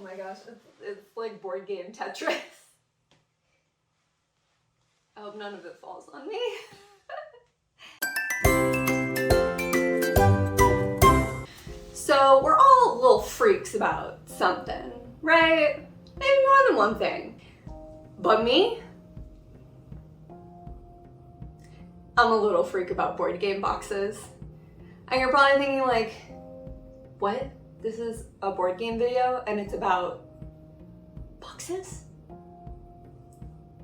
my gosh, it's like board game Tetris. I hope none of it falls on me. So we're all little freaks about something, right? Maybe more than one thing. But me? I'm a little freak about board game boxes. And you're probably thinking like, what? This is a board game video and it's about boxes?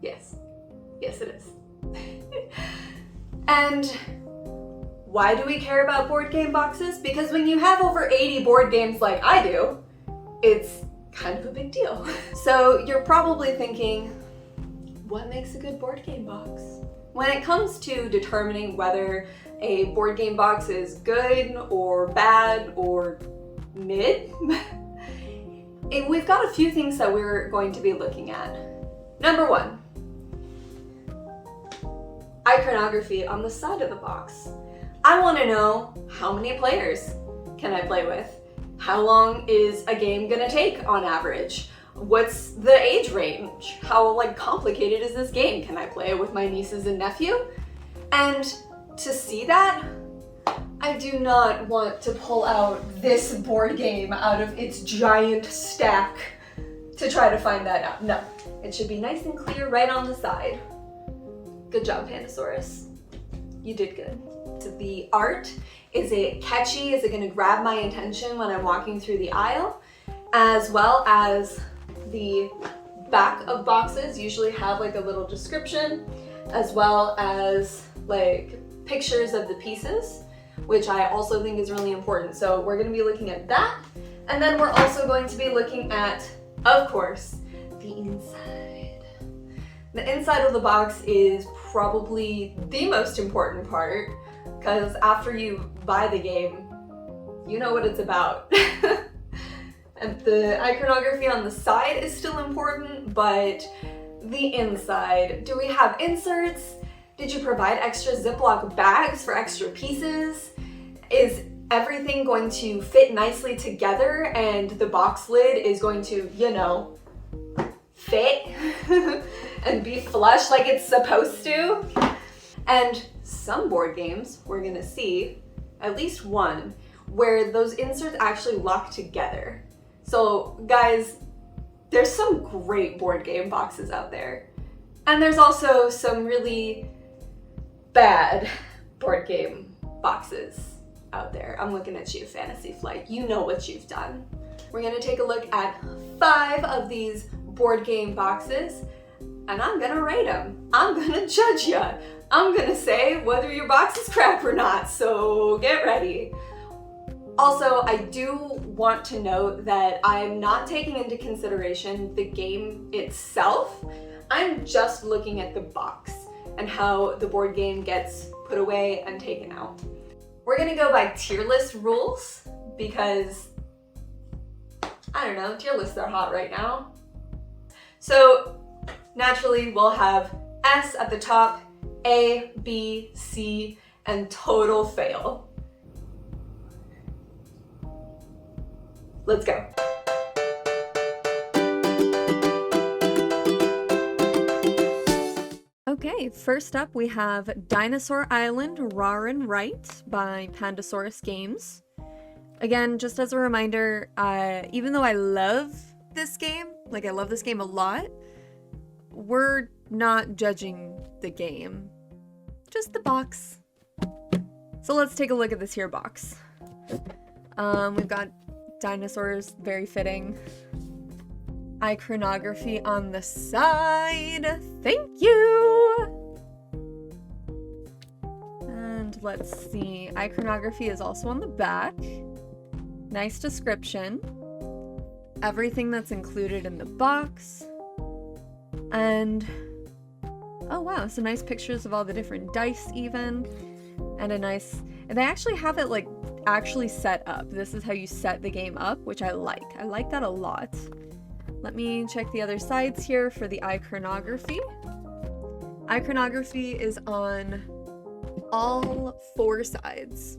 Yes. Yes, it is. And why do we care about board game boxes? Because when you have over 80 board games like I do, it's kind of a big deal. So you're probably thinking, what makes a good board game box? When it comes to determining whether a board game box is good or bad or mid, we've got a few things that we're going to be looking at. Number one, iconography on the side of the box. I want to know, how many players can I play with? How long is a game gonna take on average? What's the age range? How complicated is this game? Can I play it with my nieces and nephew? And to see that, I do not want to pull out this board game out of its giant stack to try to find that out. No, it should be nice and clear right on the side. Good job, Pandasaurus. You did good. So the art, is it catchy? Is it gonna grab my attention when I'm walking through the aisle? As well as the back of boxes usually have a little description, as well as pictures of the pieces, which I also think is really important. So we're gonna be looking at that. And then we're also going to be looking at, of course, the inside. The inside of the box is probably the most important part, because after you buy the game, you know what it's about. And the iconography on the side is still important, but the inside, do we have inserts? Did you provide extra Ziploc bags for extra pieces? Is everything going to fit nicely together and the box lid is going to, fit and be flush like it's supposed to? And some board games, we're gonna see at least one where those inserts actually lock together. So guys, there's some great board game boxes out there. And there's also some really bad board game boxes out there. I'm looking at you, Fantasy Flight. You know what you've done. We're gonna take a look at 5 of these board game boxes, and I'm gonna rate them. I'm gonna judge ya. I'm gonna say whether your box is crap or not, so get ready. Also, I do want to note that I'm not taking into consideration the game itself. I'm just looking at the box and how the board game gets put away and taken out. We're gonna go by tier list rules because, I don't know, tier lists are hot right now. So naturally we'll have S at the top, A, B, C, and total fail. Let's go. Okay, first up we have Dinosaur Island Raw and Right by Pandasaurus Games. Again, just as a reminder, even though I love this game, I love this game a lot, we're not judging the game, just the box. So let's take a look at this here box. We've got dinosaurs, very fitting. Iconography on the side, thank you! And let's see, iconography is also on the back. Nice description. Everything that's included in the box. And, oh wow, some nice pictures of all the different dice even. And they actually have it actually set up. This is how you set the game up, which I like. I like that a lot. Let me check the other sides here for the iconography. Iconography is on all 4 sides.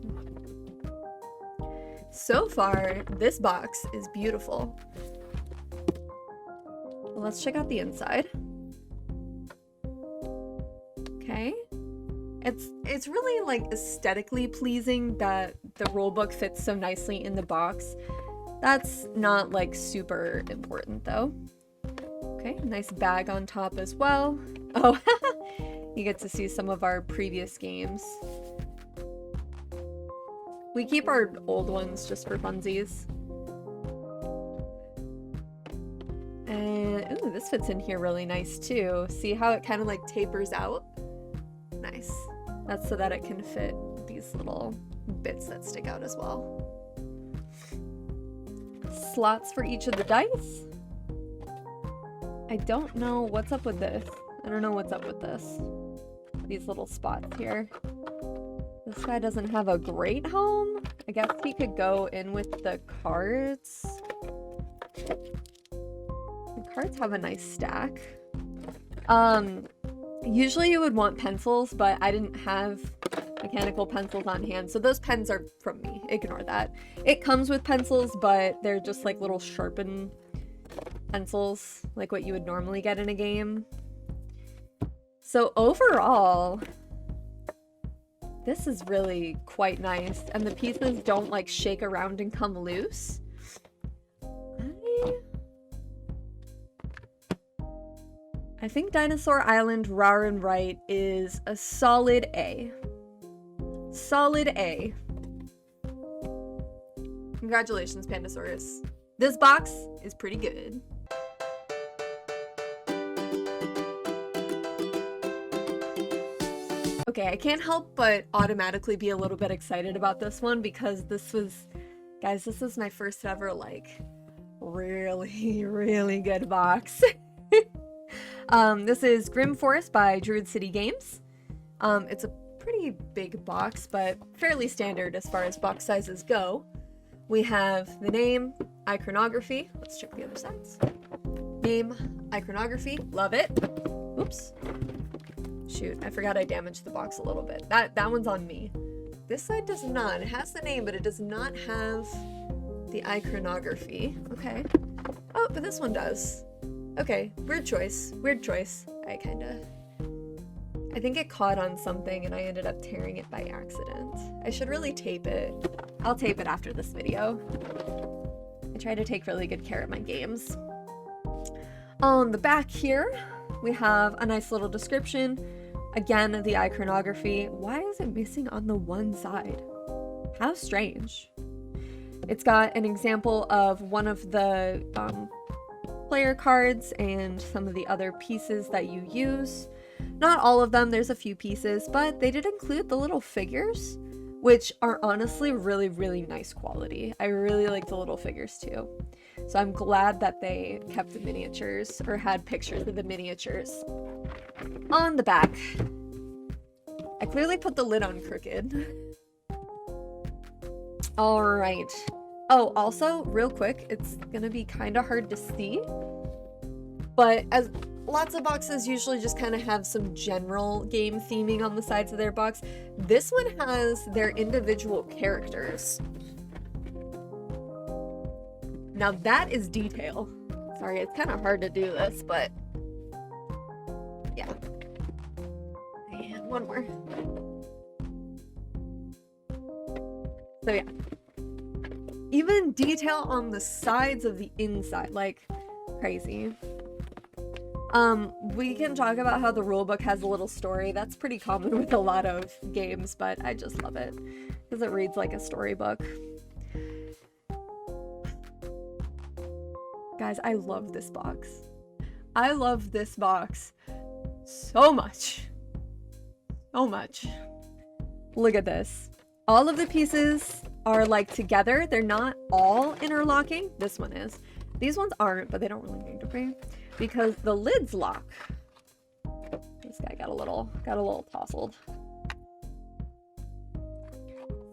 So far, this box is beautiful. let's check out the inside. Okay. It's really like aesthetically pleasing that the rulebook fits so nicely in the box. That's not like super important though. Okay, nice bag on top as well. Oh, you get to see some of our previous games. We keep our old ones just for funsies. And ooh, this fits in here really nice too. See how it kind of like tapers out? Nice. That's so that it can fit these little bits that stick out as well. Slots for each of the dice. I don't know what's up with this. I don't know what's up with this. These little spots here. This guy doesn't have a great home. I guess he could go in with the cards. The cards have a nice stack. Usually you would want pencils, but I didn't have mechanical pencils on hand, so those pens are from me. Ignore that. It comes with pencils, but they're just like little sharpened pencils, like what you would normally get in a game. So overall, this is really quite nice, and the pieces don't like shake around and come loose. I think Dinosaur Island Rawr and Right is a solid A. Solid A. Congratulations, Pandasaurus. This box is pretty good. Okay, I can't help but automatically be a little bit excited about this one because this was, guys, this is my first ever, like, really good box. This is Grim Forest by Druid City Games. It's a pretty big box, but fairly standard as far as box sizes go. We have the name, iconography. Let's check the other sides. Name, iconography, love it. Oops. Shoot, I forgot I damaged the box a little bit. That one's on me. This side does not. It has the name, but it does not have the iconography. Okay. Oh, but this one does. Okay, weird choice. Weird choice. I think it caught on something and I ended up tearing it by accident. I should really tape it. I'll tape it after this video. I try to take really good care of my games. On the back here, we have a nice little description. Again, the iconography. Why is it missing on the one side? How strange. It's got an example of one of the player cards and some of the other pieces that you use. Not all of them, there's a few pieces, but they did include the little figures, which are honestly really nice quality. I really like the little figures too. So I'm glad that they kept the miniatures or had pictures of the miniatures. On the back, I clearly put the lid on crooked. All right. Oh, also, real quick, it's gonna be kind of hard to see, but as lots of boxes usually just kind of have some general game theming on the sides of their box, this one has their individual characters. Now that is detail. Sorry, it's kind of hard to do this, but yeah. And one more. So yeah. Even detail on the sides of the inside, like crazy. We can talk about how the rulebook has a little story. That's pretty common with a lot of games, but I just love it because it reads like a storybook. Guys, I love this box. I love this box so much. So much. Look at this. All of the pieces are like together. They're not all interlocking. This one is. These ones aren't, but they don't really need to be because the lids lock. This guy got a little tousled.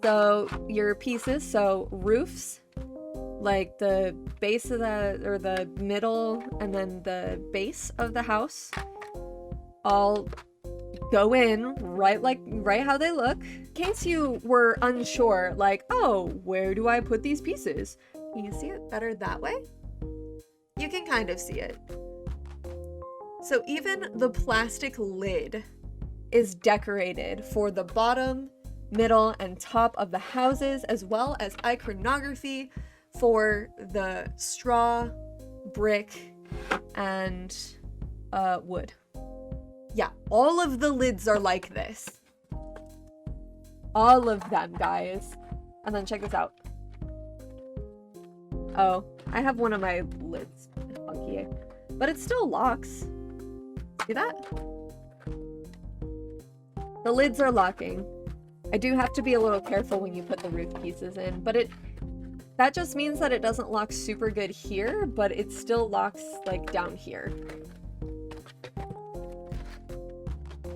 So your pieces, so roofs, like the base of the middle and then the base of the house, all go in right how they look. In case you were unsure, like, oh, where do I put these pieces? Can you see it better that way? You can kind of see it. So even the plastic lid is decorated for the bottom, middle, and top of the houses, as well as iconography for the straw, brick, and wood. Yeah, all of the lids are like this. All of them, guys. And then check this out. Oh, I have one of my lids funky, but it still locks. See that? The lids are locking. I do have to be a little careful when you put the roof pieces in, but that just means that it doesn't lock super good here, but it still locks like down here.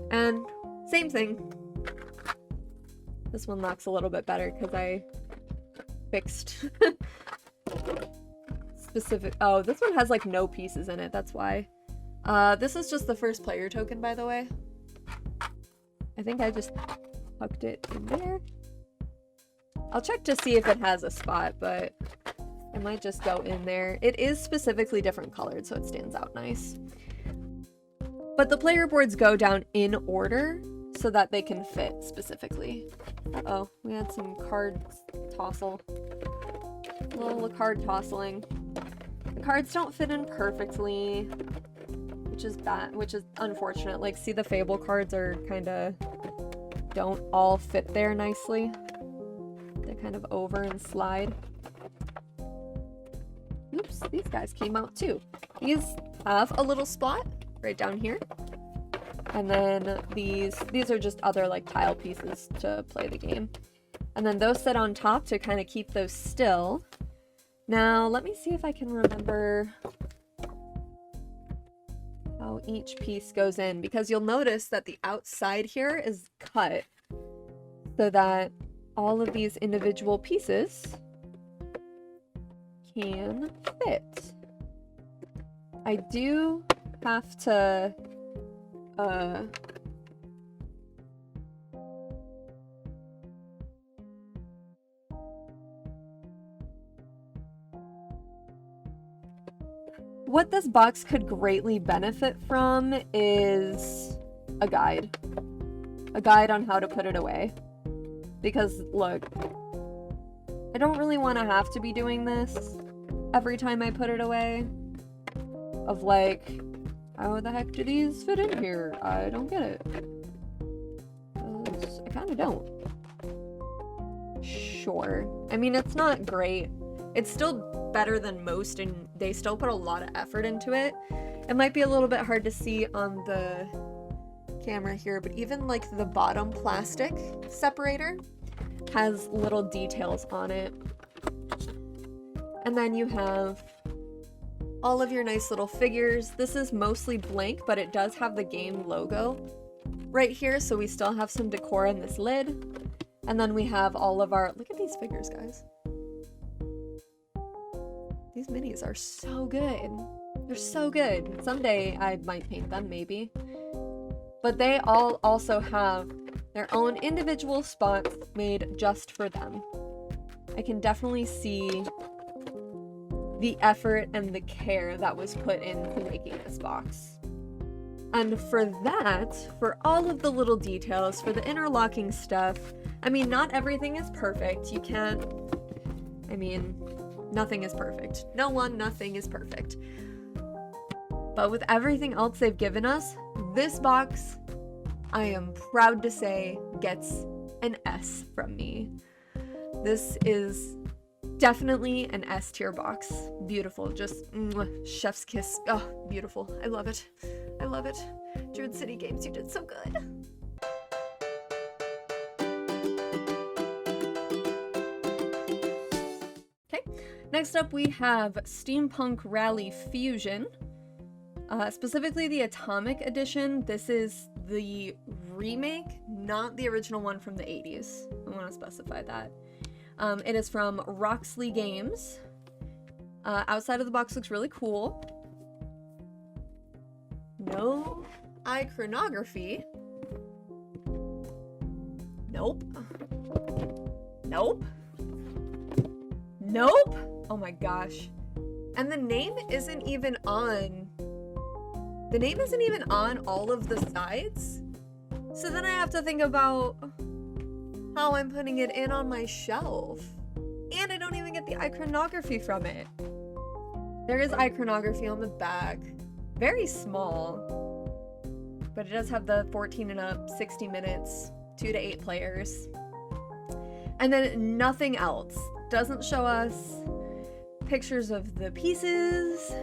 And same thing. This one locks a little bit better because I fixed specific. Oh, this one has like no pieces in it. That's why. This is just the first player token, by the way. I think I just tucked it in there. I'll check to see if it has a spot, but it might just go in there. It is specifically different colored, so it stands out nice. But the player boards go down in order so that they can fit specifically. Uh-oh, we had some card tossle. A little card tossling. The cards don't fit in perfectly, which is bad, which is unfortunate. Like, see, the Fable cards are kinda don't all fit there nicely. They're kind of over and slide. Oops, these guys came out too. These have a little spot right down here. And then these are just other like tile pieces to play the game. And then those sit on top to kind of keep those still. Now, let me see if I can remember how each piece goes in, because you'll notice that the outside here is cut so that all of these individual pieces can fit. I do have to what this box could greatly benefit from is a guide on how to put it away. Because look, I don't really want to have to be doing this every time I put it away. Of like, how the heck do these fit in here? I don't get it. I kind of don't. Sure. I mean, it's not great. It's still better than most, and they still put a lot of effort into it. It might be a little bit hard to see on the camera here, but even like the bottom plastic separator has little details on it. And then you have all of your nice little figures. This is mostly blank, but it does have the game logo right here, so we still have some decor in this lid. And then we have all of our, look at these figures, guys. These minis are so good. They're so good. Someday I might paint them, maybe. But they all also have their own individual spots made just for them. I can definitely see the effort and the care that was put into making this box. And for that, for all of the little details, for the interlocking stuff, I mean, not everything is perfect. You can't, I mean, nothing is perfect. Nothing is perfect. But with everything else they've given us, this box, I am proud to say, gets an S from me. This is definitely an S tier box. Beautiful, just chef's kiss. Oh, beautiful. I love it. I love it. Druid City Games, you did so good. Okay, next up we have Steampunk Rally Fusion. Specifically the Atomic Edition. This is the remake, not the original one from the 80s. I want to specify that. It is from Roxley Games. Outside of the box looks really cool. No iconography. Nope. Nope. Nope. Oh my gosh. And the name isn't even on the name isn't even on all of the sides. So then I have to think about how I'm putting it in on my shelf. And I don't even get the iconography from it. There is iconography on the back. Very small. But it does have the 14 and up, 60 minutes, 2 to 8 players. And then nothing else. Doesn't show us pictures of the pieces.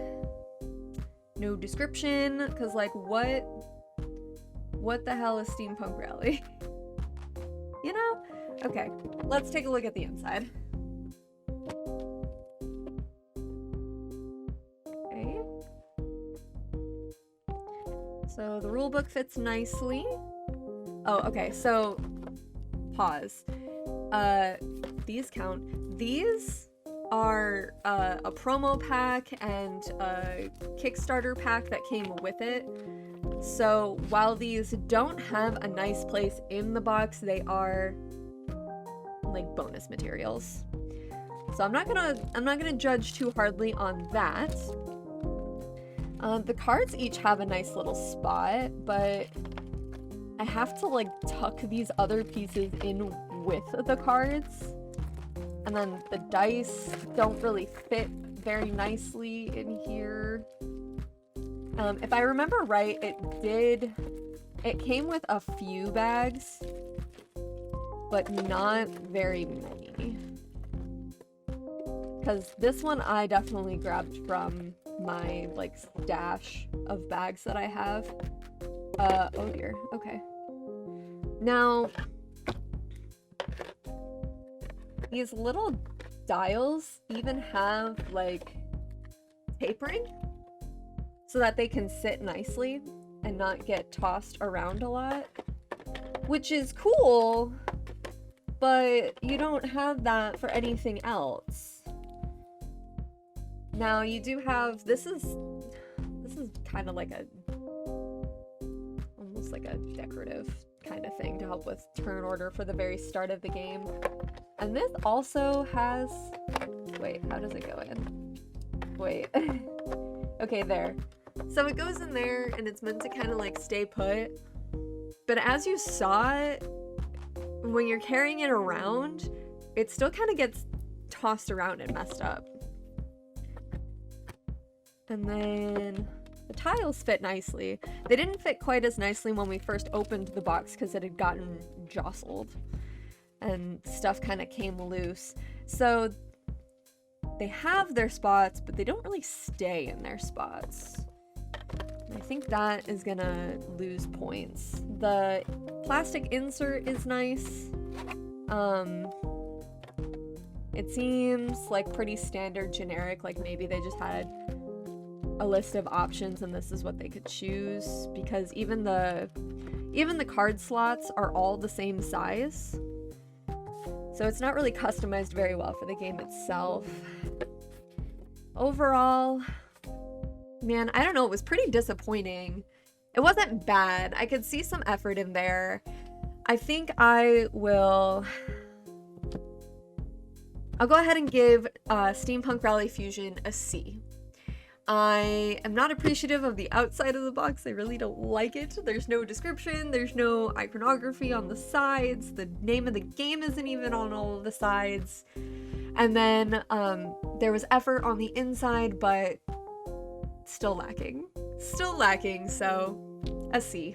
No description, because like what the hell is Steampunk Rally? You know? Okay, let's take a look at the inside. Okay. So the rule book fits nicely. Oh, okay, so pause. These count. These are a promo pack and a Kickstarter pack that came with it. So while these don't have a nice place in the box, they are like bonus materials. So I'm not gonna judge too hardly on that. The cards each have a nice little spot, but I have to like tuck these other pieces in with the cards. And then the dice don't really fit very nicely in here. If I remember right, it came with a few bags, but not very many. Because this one I definitely grabbed from my like stash of bags that I have. Oh dear, okay. Now, these little dials even have like tapering so that they can sit nicely and not get tossed around a lot, which is cool, but you don't have that for anything else. Now you do have, this is kind of like almost like a decorative kind of thing to help with turn order for the very start of the game. And this also has, wait, how does it go in? Wait, okay, there. So it goes in there and it's meant to kind of like stay put. But as you saw it, when you're carrying it around, it still kind of gets tossed around and messed up. And then the tiles fit nicely. They didn't fit quite as nicely when we first opened the box because it had gotten jostled and stuff kind of came loose. So they have their spots, but they don't really stay in their spots. I think that is gonna lose points. The plastic insert is nice. It seems like pretty standard generic, like maybe they just had a list of options and this is what they could choose, because even the card slots are all the same size. So it's not really customized very well for the game itself. Overall, man, I don't know, it was pretty disappointing. It wasn't bad. I could see some effort in there. I think I'll go ahead and give Steampunk Rally Fusion a C. I am not appreciative of the outside of the box. I really don't like it. There's no description, there's no iconography on the sides, the name of the game isn't even on all of the sides. And then there was effort on the inside, but still lacking. Still lacking, so a C.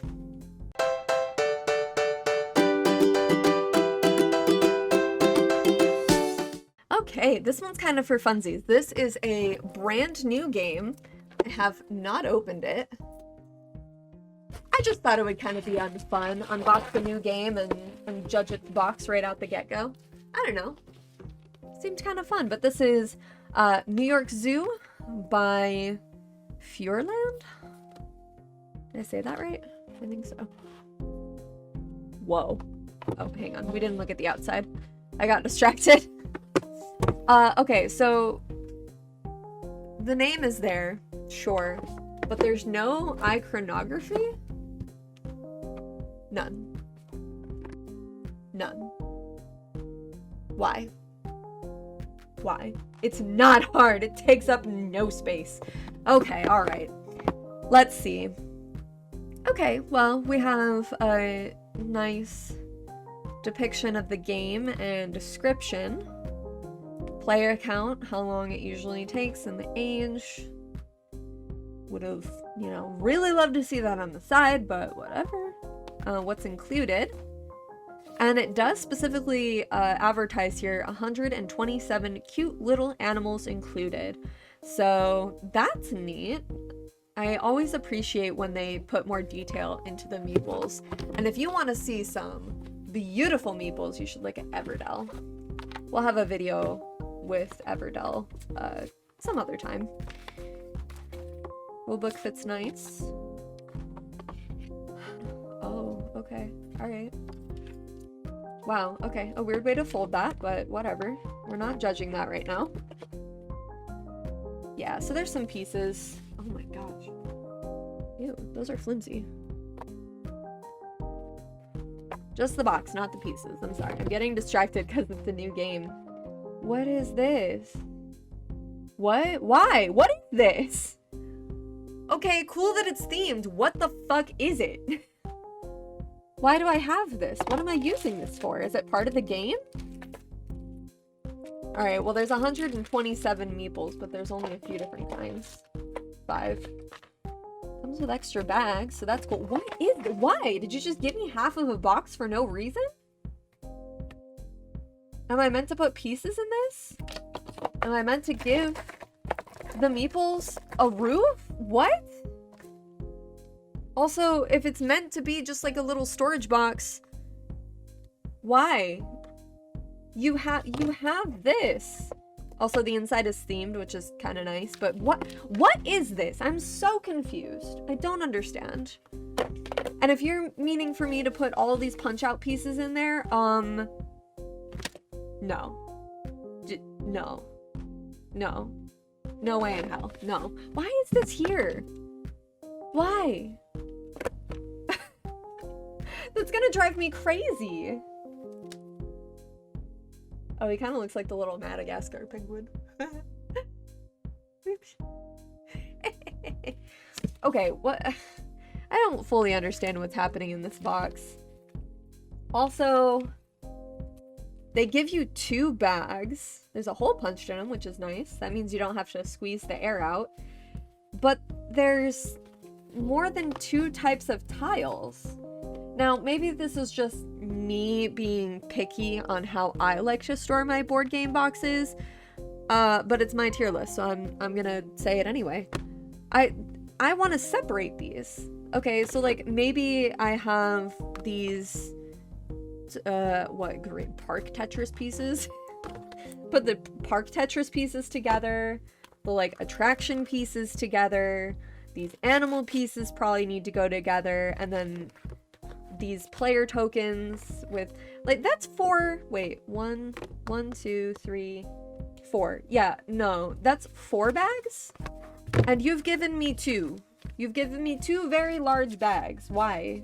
Okay, this one's kind of for funsies. This is a brand new game. I have not opened it. I just thought it would kind of be fun. Unbox the new game and judge its box right out the get-go. I don't know. Seemed kind of fun, but this is New York Zoo by Furland? Did I say that right? I think so. Whoa. Oh, hang on. We didn't look at the outside. I got distracted. Okay, so the name is there, sure, but there's no iconography? None. None. Why? Why? It's not hard. It takes up no space. Okay, alright. Let's see. Okay, well, we have a nice depiction of the game and description. Player count, how long it usually takes, and the age. Would have, you know, really loved to see that on the side, but whatever. What's included. And it does specifically advertise here 127 cute little animals included. So that's neat. I always appreciate when they put more detail into the meeples. And if you want to see some beautiful meeples, you should look at Everdell. We'll have a video with Everdell some other time. Rulebook fits nice. Oh, okay. Alright. Wow, okay. A weird way to fold that, but whatever. We're not judging that right now. Yeah, so there's some pieces. Oh my gosh. Ew, those are flimsy. Just the box, not the pieces. I'm sorry. I'm getting distracted because it's a new game. What is this? What? Why? What is this? Okay, cool that it's themed. What the fuck is it? Why do I have this? What am I using this for? Is it part of the game? Alright, well there's 127 meeples, but there's only a few different kinds. 5. Comes with extra bags, so that's cool. What is it? Why? Did you just give me half of a box for no reason? Am I meant to put pieces in this? Am I meant to give the meeples a roof? What? Also, if it's meant to be just like a little storage box, why? You have this. Also, the inside is themed, which is kind of nice, but what is this? I'm so confused. I don't understand. And if you're meaning for me to put all these punch-out pieces in there, no. No. No. No way in hell. No. Why is this here? Why? That's gonna drive me crazy. Oh, he kind of looks like the little Madagascar penguin. Okay, what? I don't fully understand what's happening in this box. Also, they give you 2 bags. There's a hole punched in them, which is nice. That means you don't have to squeeze the air out. But there's more than 2 types of tiles. Now, maybe this is just me being picky on how I like to store my board game boxes, but it's my tier list, so I'm gonna say it anyway. I want to separate these. Okay, so like maybe I have these green park Tetris pieces. Put the park Tetris pieces together, the like attraction pieces together. These animal pieces probably need to go together, and then these player tokens with like that's 4. Wait, 1, 2, 3, 4. Yeah, no, that's 4 bags, and you've given me 2. You've given me 2 very large bags. Why?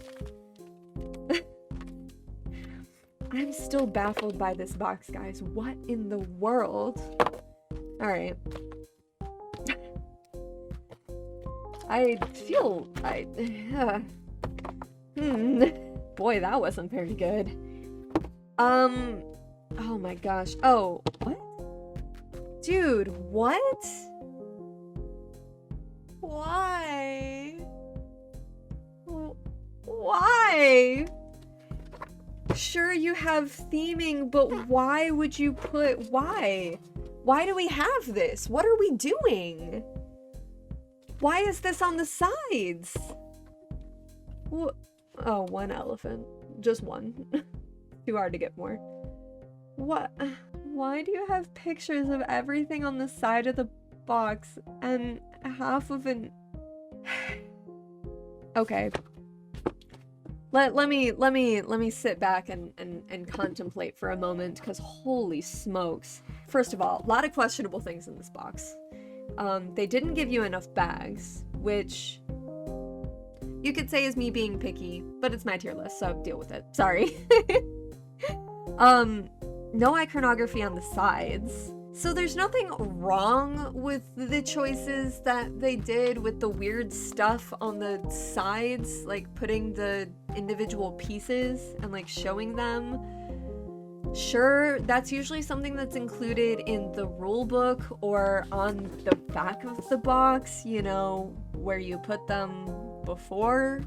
I'm still baffled by this box, guys. What in the world? All right. Boy, that wasn't very good. Oh my gosh. Oh, what? Dude, what? Why? Why? Sure, you have theming, but why would you put... Why? Why do we have this? What are we doing? Why is this on the sides? Oh, 1 elephant. Just 1. Too hard to get more. What? Why do you have pictures of everything on the side of the box and half of an... Okay. Let me sit back and contemplate for a moment, because holy smokes. First of all, a lot of questionable things in this box. They didn't give you enough bags, which you could say is me being picky, but it's my tier list, so deal with it. Sorry. No iconography on the sides. So there's nothing wrong with the choices that they did with the weird stuff on the sides, like putting the individual pieces and like showing them. Sure, that's usually something that's included in the rule book or on the back of the box, you know, where you put them before.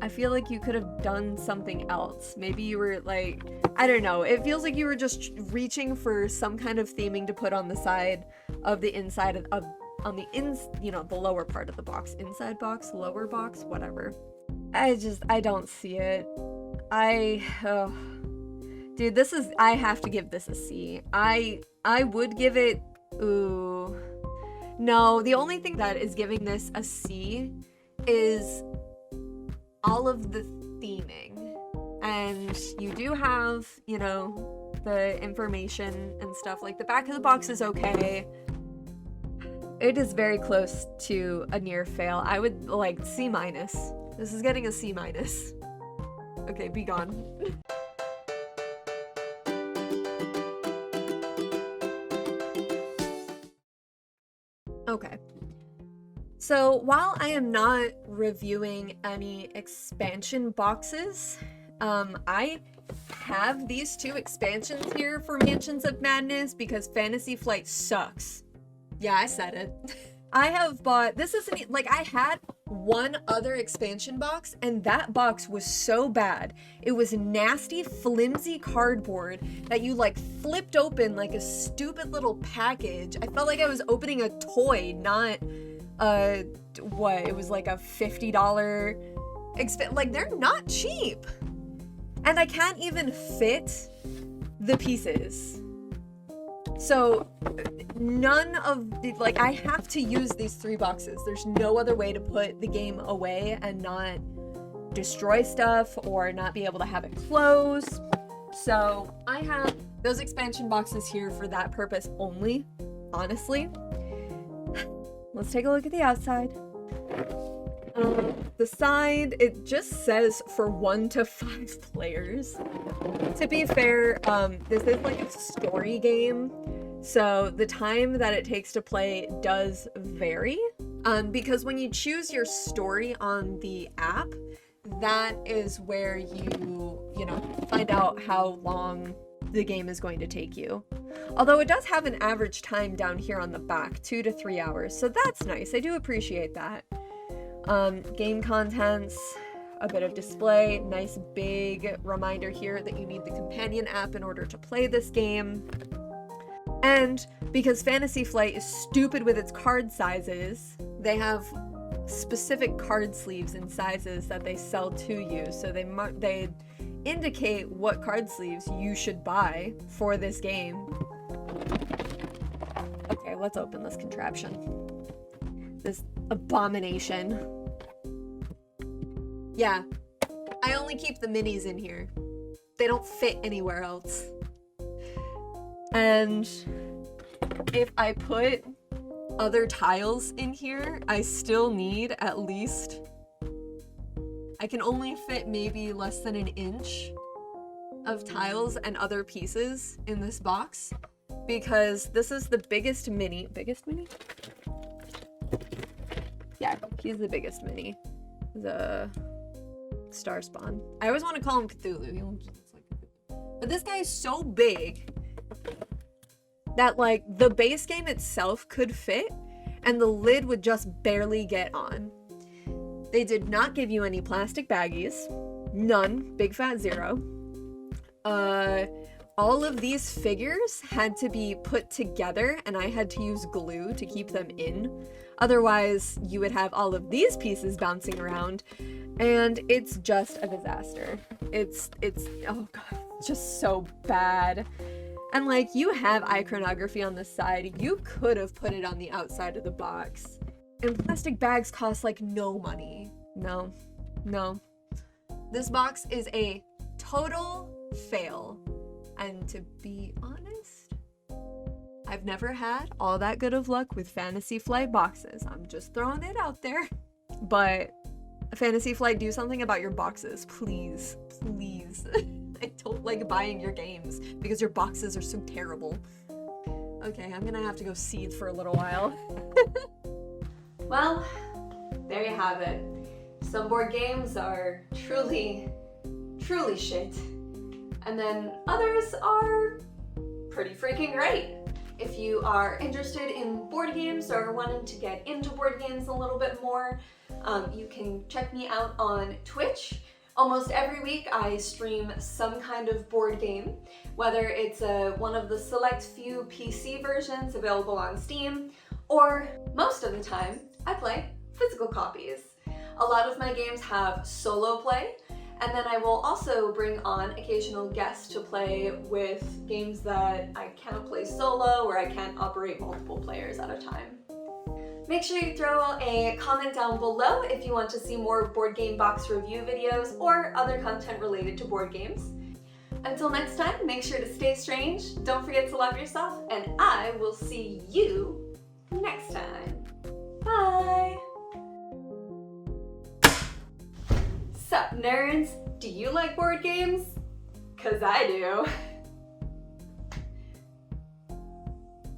I feel like you could have done something else. Maybe you were like, I don't know. It feels like you were just reaching for some kind of theming to put on the side of the inside of on the you know, the lower part of the box. Inside box, lower box, whatever. I don't see it. Dude, I have to give this a C. I would give it, ooh. No, the only thing that is giving this a C is all of the theming. And you do have, you know, the information and stuff. Like, the back of the box is okay. It is very close to a near fail. I would, like, C-. This is getting a C-. Okay, be gone. Okay. So while I am not reviewing any expansion boxes, I have these 2 expansions here for Mansions of Madness because Fantasy Flight sucks. Yeah, I said it. I have bought, this isn't, like, I had one other expansion box and that box was so bad. It was nasty, flimsy cardboard that you, like, flipped open like a stupid little package. I felt like I was opening a toy, not what, it was like a $50 like, they're not cheap. And I can't even fit the pieces. So none of the, like, I have to use these 3 boxes. There's no other way to put the game away and not destroy stuff or not be able to have it close. So I have those expansion boxes here for that purpose only, honestly. Let's take a look at the outside. The side, it just says for 1 to 5 players. To be fair, this is like a story game, so the time that it takes to play does vary. Because when you choose your story on the app, that is where you know, find out how long the game is going to take you. Although it does have an average time down here on the back, 2 to 3 hours, so that's nice. I do appreciate that. Game contents, a bit of display, nice big reminder here that you need the companion app in order to play this game. And because Fantasy Flight is stupid with its card sizes, they have specific card sleeves and sizes that they sell to you, so they indicate what card sleeves you should buy for this game. Okay, let's open this contraption. This abomination. Yeah, I only keep the minis in here. They don't fit anywhere else. And if I put other tiles in here, I still need at least, I can only fit maybe less than 1 inch of tiles and other pieces in this box because this is the biggest mini. Biggest mini? Yeah, he's the biggest mini. The Star Spawn. I always want to call him Cthulhu. He looks like Cthulhu. But this guy is so big that, like, the base game itself could fit and the lid would just barely get on. They did not give you any plastic baggies. None. Big fat zero. All of these figures had to be put together and I had to use glue to keep them in. Otherwise, you would have all of these pieces bouncing around and it's just a disaster. It's oh god, it's just so bad. And, like, you have iconography on the side. You could have put it on the outside of the box. And plastic bags cost, like, no money. No. This box is a total fail. And to be honest, I've never had all that good of luck with Fantasy Flight boxes. I'm just throwing it out there. But Fantasy Flight, do something about your boxes, please. Please. I don't like buying your games because your boxes are so terrible. Okay, I'm gonna have to go seethe for a little while. Well, there you have it. Some board games are truly shit. And then others are pretty freaking great. If you are interested in board games or wanting to get into board games a little bit more, you can check me out on Twitch. Almost every week I stream some kind of board game, whether it's one of the select few PC versions available on Steam, or most of the time I play physical copies. A lot of my games have solo play, and then I will also bring on occasional guests to play with games that I can't play solo or I can't operate multiple players at a time. Make sure you throw a comment down below if you want to see more board game box review videos or other content related to board games. Until next time, make sure to stay strange, don't forget to love yourself, and I will see you next time. Bye! Sup nerds? Do you like board games? 'Cause I do.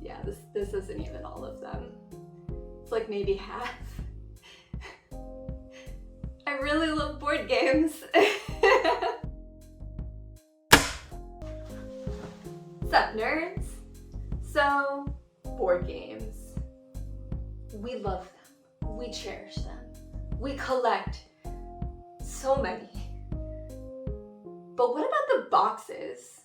Yeah, this isn't even all of them. It's like maybe half. I really love board games. Sup nerds? So, board games. We love them. We cherish them. We collect so many. But what about the boxes?